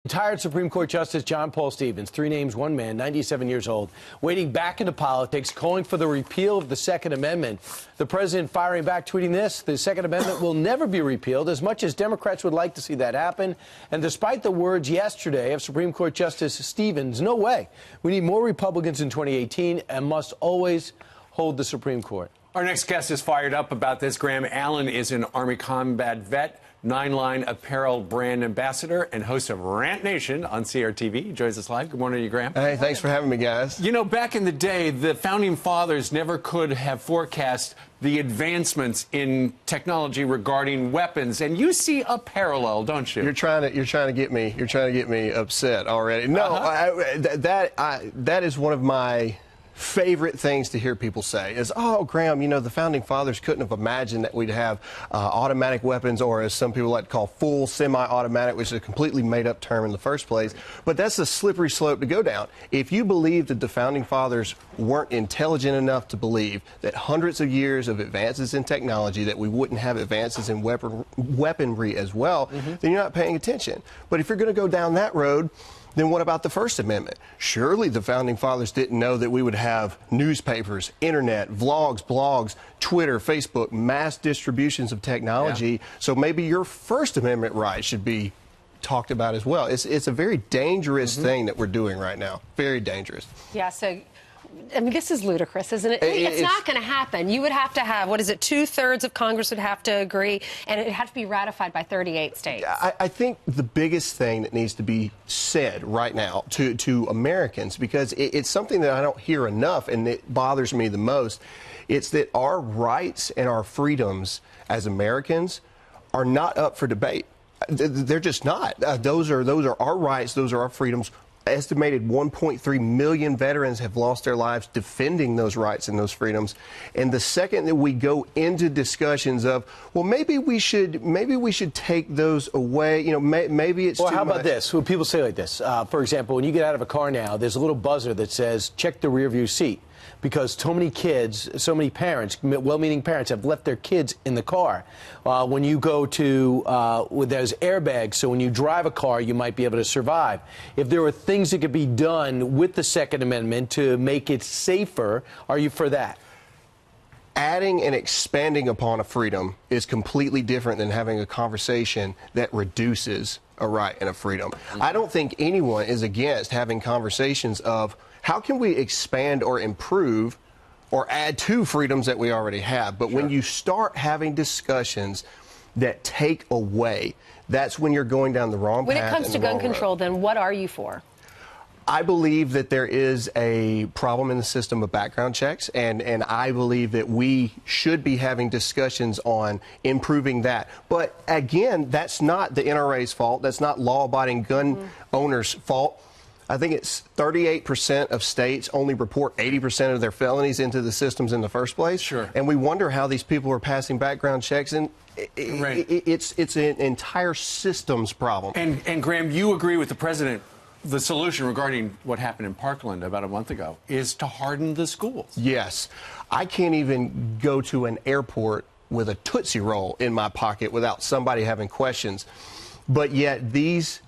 Retired Supreme Court Justice John Paul Stevens, three names, one man, 97 years old, wading back into politics, calling for the repeal of the Second Amendment. The president firing back, tweeting this: the Second Amendment will never be repealed, as much as Democrats would like to see that happen. And despite the words yesterday of Supreme Court Justice Stevens, no way. We need more Republicans in 2018 and must always hold the Supreme Court. Our next guest is fired up about this. Graham Allen is an Army combat vet, Nine-Line Apparel brand ambassador, and host of Rant Nation on CRTV. He joins us live. Good morning to you, Graham. Hey, thanks for having me, guys. You know, back in the day, the founding fathers never could have forecast the advancements in technology regarding weapons, and you see a parallel, don't you? You're trying to get me upset already. No, that is one of my favorite things to hear people say is, oh, Graham, you know, the founding fathers couldn't have imagined that we'd have automatic weapons, or as some people like to call, full semi-automatic, which is a completely made-up term in the first place. But that's a slippery slope to go down. If you believe that the founding fathers weren't intelligent enough to believe that hundreds of years of advances in technology, that we wouldn't have advances in weaponry as well, then you're not paying attention. But if you're going to go down that road, then what about the First Amendment? Surely the founding fathers didn't know that we would have newspapers, internet, vlogs, blogs, Twitter, Facebook, mass distributions of technology. Yeah. So maybe your First Amendment rights should be talked about as well. It's a very dangerous thing that we're doing right now. Very dangerous. Yeah, so I mean, this is ludicrous, isn't it? It's not going to happen. You would have to have, what is it, 2/3 of Congress would have to agree, and it would have to be ratified by 38 states. I think the biggest thing that needs to be said right now to Americans, because it's something that I don't hear enough, and it bothers me the most, it's that our rights and our freedoms as Americans are not up for debate. They're just not. Those are our rights. Those are our freedoms. Estimated 1.3 million veterans have lost their lives defending those rights and those freedoms. And the second that we go into discussions of, well, maybe we should take those away, you know, maybe it's well, too how about much. this? Well, people say like this. For example, when you get out of a car now, there's a little buzzer that says, check the rear view seat. Because so many kids, so many parents, well-meaning parents, have left their kids in the car. When you go to, there's airbags, so when you drive a car, you might be able to survive. If there were things that could be done with the Second Amendment to make it safer, are you for that? Adding and expanding upon a freedom is completely different than having a conversation that reduces a right and a freedom. I don't think anyone is against having conversations of how can we expand or improve or add to freedoms that we already have. But when you start having discussions that take away, that's when you're going down the wrong path. When it comes to gun control, then what are you for? I believe that there is a problem in the system of background checks, and I believe that we should be having discussions on improving that. But again, that's not the NRA's fault. That's not law-abiding gun owners' fault. I think it's 38% of states only report 80% of their felonies into the systems in the first place. Sure. And we wonder how these people are passing background checks, and it's an entire systems problem. And Graham, you agree with the president. The solution regarding what happened in Parkland about a month ago is to harden the schools. Yes. I can't even go to an airport with a Tootsie Roll in my pocket without somebody having questions. But yet these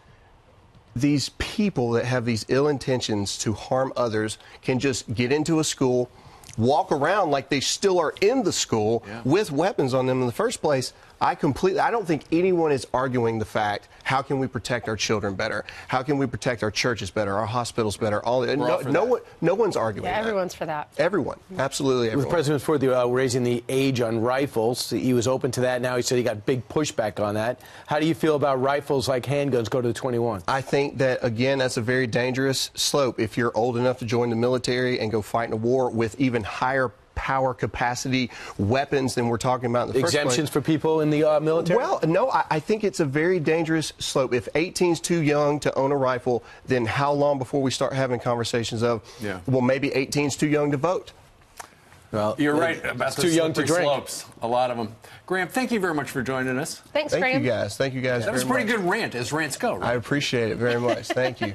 people that have these ill intentions to harm others can just get into a school, walk around like they still are in the school with weapons on them in the first place. I don't think anyone is arguing the fact, how can we protect our children better? How can we protect our churches better, our hospitals better? No one's arguing that. Everyone's for that. Everyone. Absolutely everyone. The president's for raising the age on rifles. He was open to that. Now he said he got big pushback on that. How do you feel about rifles like handguns go to the 21? I think that, again, that's a very dangerous slope. If you're old enough to join the military and go fight in a war with even higher power capacity weapons than we're talking about in the first place. Exemptions for people in the military? Well, no, I think it's a very dangerous slope. If 18's too young to own a rifle, then how long before we start having conversations of, well, maybe 18's too young to vote? Well, you're right about the too young to drink. Slopes, a lot of them. Graham, thank you very much for joining us. Thanks, Graham. Thank you guys. Thank you guys. That was a pretty good rant, as rants go, right? I appreciate it very much. Thank you.